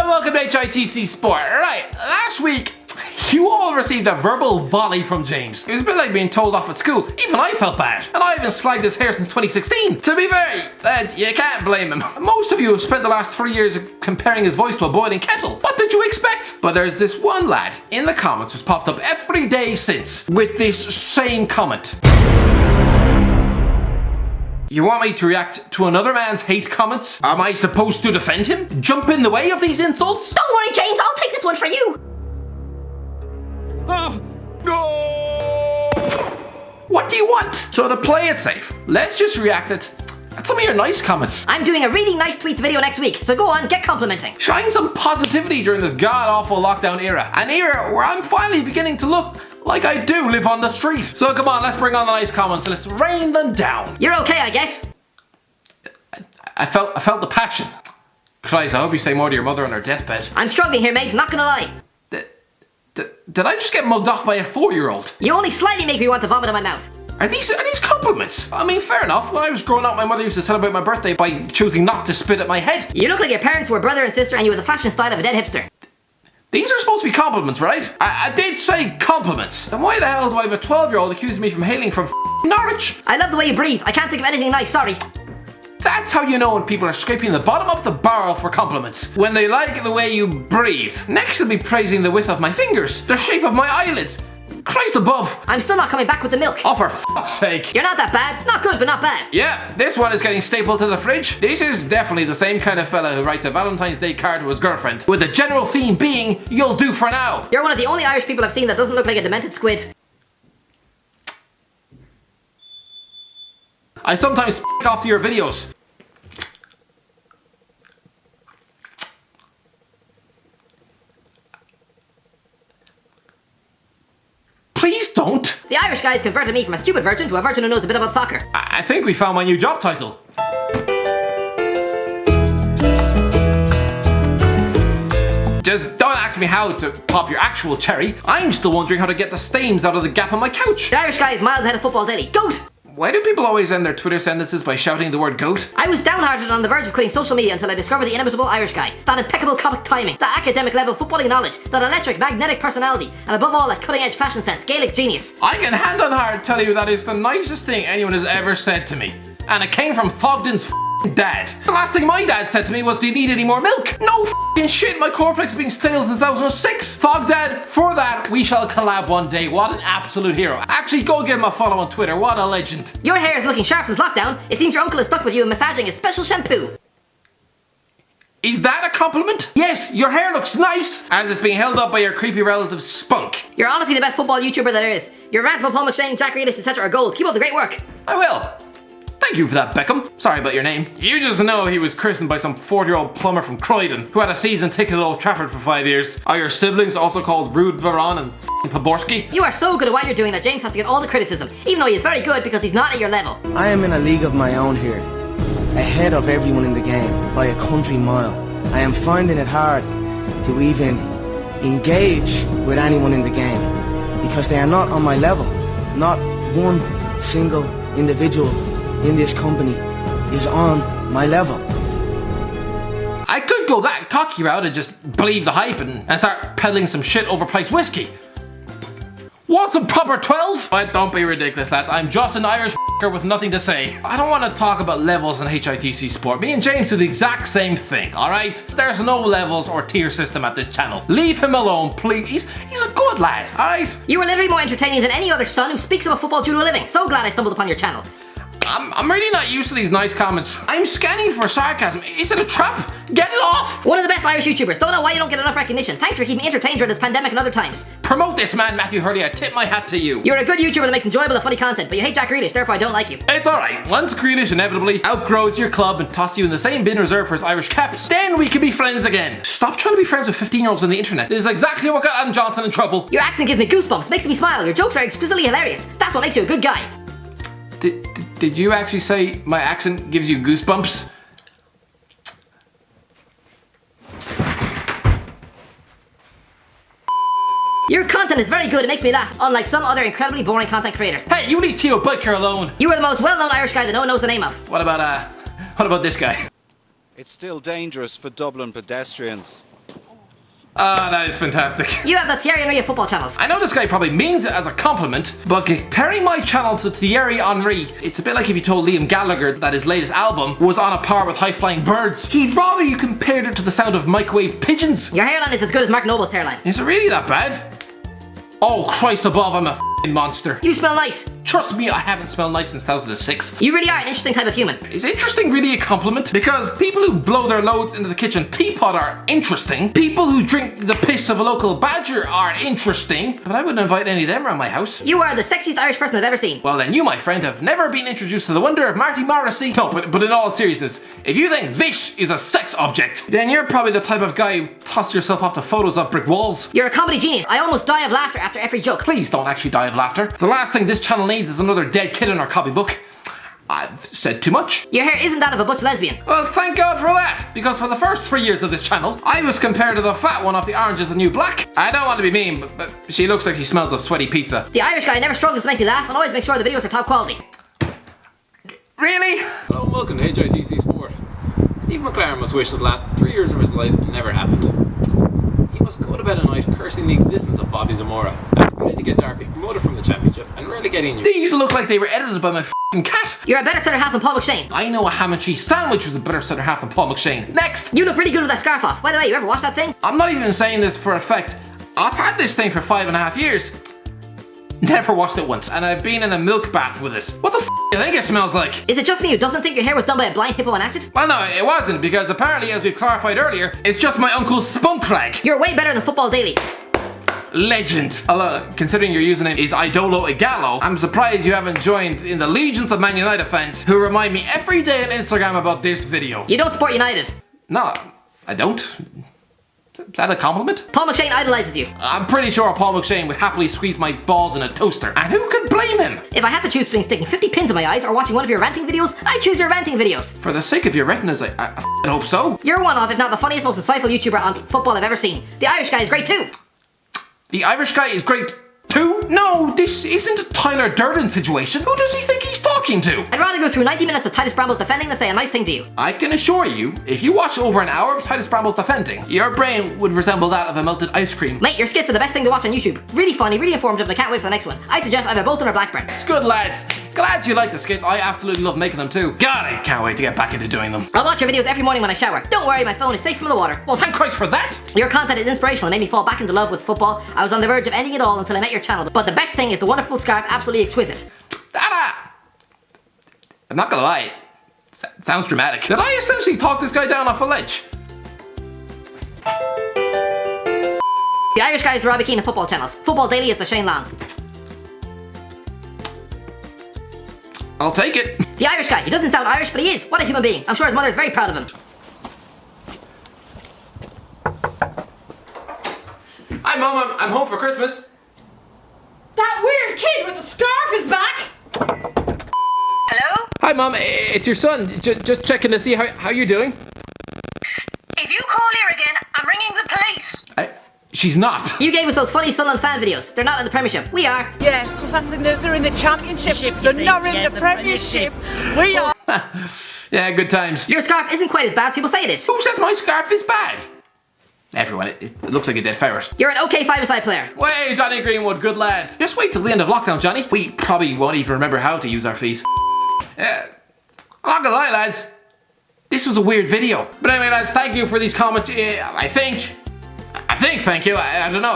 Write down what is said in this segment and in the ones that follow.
and welcome to HITC Sport. Right, last week, you all received a verbal volley from James. It was a bit like being told off at school. Even I felt bad. And I haven't slagged his hair since 2016. To be fair, lads, you can't blame him. Most of you have spent the last 3 years comparing his voice to a boiling kettle. What did you expect? But there's this one lad in the comments who's popped up every day since with this same comment. You want me to react to another man's hate comments? Am I supposed to defend him? Jump in the way of these insults? Don't worry, James, I'll take this one for you. No! What do you want? So to play it safe, let's just react at some of your nice comments. I'm doing a really nice tweets video next week, so go on, get complimenting. Shine some positivity during this god-awful lockdown era. An era where I'm finally beginning to look like I do live on the street. So come on, let's bring on the nice comments and let's rain them down. You're okay, I guess. I felt the passion. Christ, I hope you say more to your mother on her deathbed. I'm struggling here, mate, I'm not gonna lie. Did I just get mugged off by a 4-year-old? You only slightly make me want to vomit in my mouth. Are these compliments? I mean, fair enough. When I was growing up, my mother used to celebrate my birthday by choosing not to spit at my head. You look like your parents were brother and sister and you were the fashion style of a dead hipster. These are supposed to be compliments, right? I did say compliments. Then why the hell do I have a 12-year-old accusing me from hailing from Norwich? I love the way you breathe. I can't think of anything nice, sorry. That's how you know when people are scraping the bottom of the barrel for compliments. When they like the way you breathe. Next they'll be praising the width of my fingers, the shape of my eyelids. Christ above. I'm still not coming back with the milk. Oh, for fuck's sake. You're not that bad. Not good, but not bad. Yeah, this one is getting stapled to the fridge. This is definitely the same kind of fella who writes a Valentine's Day card to his girlfriend, with the general theme being, you'll do for now. You're one of the only Irish people I've seen that doesn't look like a demented squid. I sometimes speak off to your videos. Please don't. The Irish guys converted me from a stupid virgin to a virgin who knows a bit about soccer. I think we found my new job title. Just don't ask me how to pop your actual cherry. I'm still wondering how to get the stains out of the gap on my couch. The Irish guy is miles ahead of football daily. GOAT! Why do people always end their Twitter sentences by shouting the word GOAT? I was downhearted on the verge of quitting social media until I discovered the inimitable Irish guy. That impeccable comic timing, that academic level footballing knowledge, that electric magnetic personality, and above all that cutting edge fashion sense, Gaelic genius. I can hand on heart tell you that is the nicest thing anyone has ever said to me. And it came from Fogden's dad. The last thing my dad said to me was, do you need any more milk? No shit, my cornflakes have been stale since 2006. Fog Dad, for that, we shall collab one day. What an absolute hero. Actually, go give him a follow on Twitter. What a legend. Your hair is looking sharp since lockdown. It seems your uncle is stuck with you and massaging his special shampoo. Is that a compliment? Yes, your hair looks nice, as it's being held up by your creepy relative Spunk. You're honestly the best football YouTuber there is. Your rants about Paul McShane, Jack Grealish, etc. are gold. Keep up the great work. I will. Thank you for that, Beckham. Sorry about your name. You just know he was christened by some 40-year-old plumber from Croydon who had a season ticket at Old Trafford for 5 years. Are your siblings also called Rude Varon and Poborski? You are so good at what you're doing that James has to get all the criticism, even though he is very good because he's not at your level. I am in a league of my own here, ahead of everyone in the game by a country mile. I am finding it hard to even engage with anyone in the game because they are not on my level. Not one single individual in this company is on my level. I could go that cocky route and just believe the hype and start peddling some shit overpriced whiskey. What's a proper 12? But don't be ridiculous, lads. I'm just an Irish with nothing to say. I don't want to talk about levels in HITC Sport. Me and James do the exact same thing, alright? There's no levels or tier system at this channel. Leave him alone, please. He's a good lad, alright? You are literally more entertaining than any other son who speaks about football due to a living. So glad I stumbled upon your channel. I'm really not used to these nice comments. I'm scanning for sarcasm. Is it a trap? Get it off! One of the best Irish YouTubers. Don't know why you don't get enough recognition. Thanks for keeping me entertained during this pandemic and other times. Promote this man, Matthew Hurley. I tip my hat to you. You're a good YouTuber that makes enjoyable and funny content, but you hate Jack Grealish, therefore I don't like you. It's alright. Once Grealish inevitably outgrows your club and tosses you in the same bin reserved for his Irish caps, then we can be friends again. Stop trying to be friends with 15-year-olds on the internet. It is exactly what got Adam Johnson in trouble. Your accent gives me goosebumps, makes me smile. Your jokes are explicitly hilarious. That's what makes you a good guy. Did you actually say my accent gives you goosebumps? Your content is very good, it makes me laugh, unlike some other incredibly boring content creators. Hey, you leave Theo Butker alone. You are the most well-known Irish guy that no one knows the name of. What about this guy? It's still dangerous for Dublin pedestrians. Ah, that is fantastic. You have the Thierry Henry of football channels. I know this guy probably means it as a compliment, but comparing my channel to Thierry Henry, it's a bit like if you told Liam Gallagher that his latest album was on a par with High Flying Birds. He'd rather you compared it to the sound of microwave pigeons. Your hairline is as good as Mark Noble's hairline. Is it really that bad? Oh, Christ above, I'm a f***ing monster. You smell nice. Trust me, I haven't smelled nice since 2006. You really are an interesting type of human. Is interesting really a compliment? Because people who blow their loads into the kitchen teapot are interesting. People who drink the piss of a local badger are interesting. But I wouldn't invite any of them around my house. You are the sexiest Irish person I've ever seen. Well then you, my friend, have never been introduced to the wonder of Marty Morrissey. No, but in all seriousness, if you think this is a sex object, then you're probably the type of guy who toss yourself off to photos of brick walls. You're a comedy genius. I almost die of laughter after every joke. Please don't actually die of laughter. The last thing this channel needs is another dead kid in our copybook. I've said too much. Your hair isn't that of a butch lesbian. Well, thank God for that, because for the first 3 years of this channel, I was compared to the fat one off the Orange Is the New Black. I don't want to be mean, but she looks like she smells of sweaty pizza. The Irish guy never struggles to make me laugh and always makes sure the videos are top quality. Really? Hello and welcome to HITC Sport. Steve McLaren must wish that the last 3 years of his life never happened. He must go to bed at night cursing the existence of Bobby Zamora and failing to get Derby promoted from the championship and relegating you. These look like they were edited by my f***ing cat. You're a better centre half than Paul McShane. I know a ham and cheese sandwich was a better centre half than Paul McShane. Next! You look really good with that scarf off. By the way, you ever watch that thing? I'm not even saying this for effect. I've had this thing for 5.5 years. Never washed it once, and I've been in a milk bath with it. What the f*** do you think it smells like? Is it just me who doesn't think your hair was done by a blind hippo on acid? Well no, it wasn't, because apparently, as we've clarified earlier, it's just my uncle's spunk rag. You're way better than Football Daily. Legend. Although, considering your username is Idolo Igalo, I'm surprised you haven't joined in the legions of Man United fans who remind me every day on Instagram about this video. You don't support United. No, I don't. Is that a compliment? Paul McShane idolizes you. I'm pretty sure Paul McShane would happily squeeze my balls in a toaster. And who could blame him? If I had to choose between sticking 50 pins in my eyes or watching one of your ranting videos, I'd choose your ranting videos. For the sake of your retinas, I hope so. You're one of, if not the funniest, most insightful YouTuber on football I've ever seen. The Irish guy is great too. The Irish guy is great too? No, this isn't a Tyler Durden situation. Who does he think he's talking to? I'd rather go through 90 minutes of Titus Brambles defending than say a nice thing to you. I can assure you, if you watch over an hour of Titus Brambles defending, your brain would resemble that of a melted ice cream. Mate, your skits are the best thing to watch on YouTube. Really funny, really informative, and I can't wait for the next one. I suggest either Bolton or Blackburn. It's good, lads. Glad you like the skits. I absolutely love making them too. God, I can't wait to get back into doing them. I'll watch your videos every morning when I shower. Don't worry, my phone is safe from the water. Well, thank Christ for that. Your content is inspirational and made me fall back into love with football. I was on the verge of ending it all until I met your channel. But the best thing is the wonderful scarf, absolutely exquisite. I'm not gonna lie. It sounds dramatic. Did I essentially talk this guy down off a ledge? The Irish guy is the Robbie Keane of football channels. Football Daily is the Shane Long. I'll take it. The Irish guy. He doesn't sound Irish, but he is. What a human being. I'm sure his mother is very proud of him. Hi, Mom. I'm home for Christmas. That weird kid with the scarf is back! Hello? Hi, Mom. It's your son. Just checking to see how you're doing. If you call here again, I'm ringing the police. She's not. You gave us those funny Sunderland fan videos. They're not in the Premiership. We are. Yeah, because they're in the Championship. They're not in the Premiership. We are. Yeah, good times. Your scarf isn't quite as bad as people say it is. Who says my scarf is bad? Everyone, it looks like a dead ferret. You're an okay five-a-side player. Way, Johnny Greenwood, good lad. Just wait till the end of lockdown, Johnny. We probably won't even remember how to use our feet. I'm not gonna lie, lads. This was a weird video. But anyway, lads, thank you for these comments. I think, thank you. I don't know.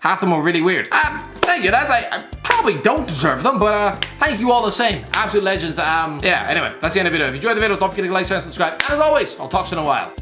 Half of them were really weird. Thank you, lads. I probably don't deserve them, but thank you all the same. Absolute legends. Yeah, anyway, that's the end of the video. If you enjoyed the video, don't forget to like, share, and subscribe. And as always, I'll talk to you in a while.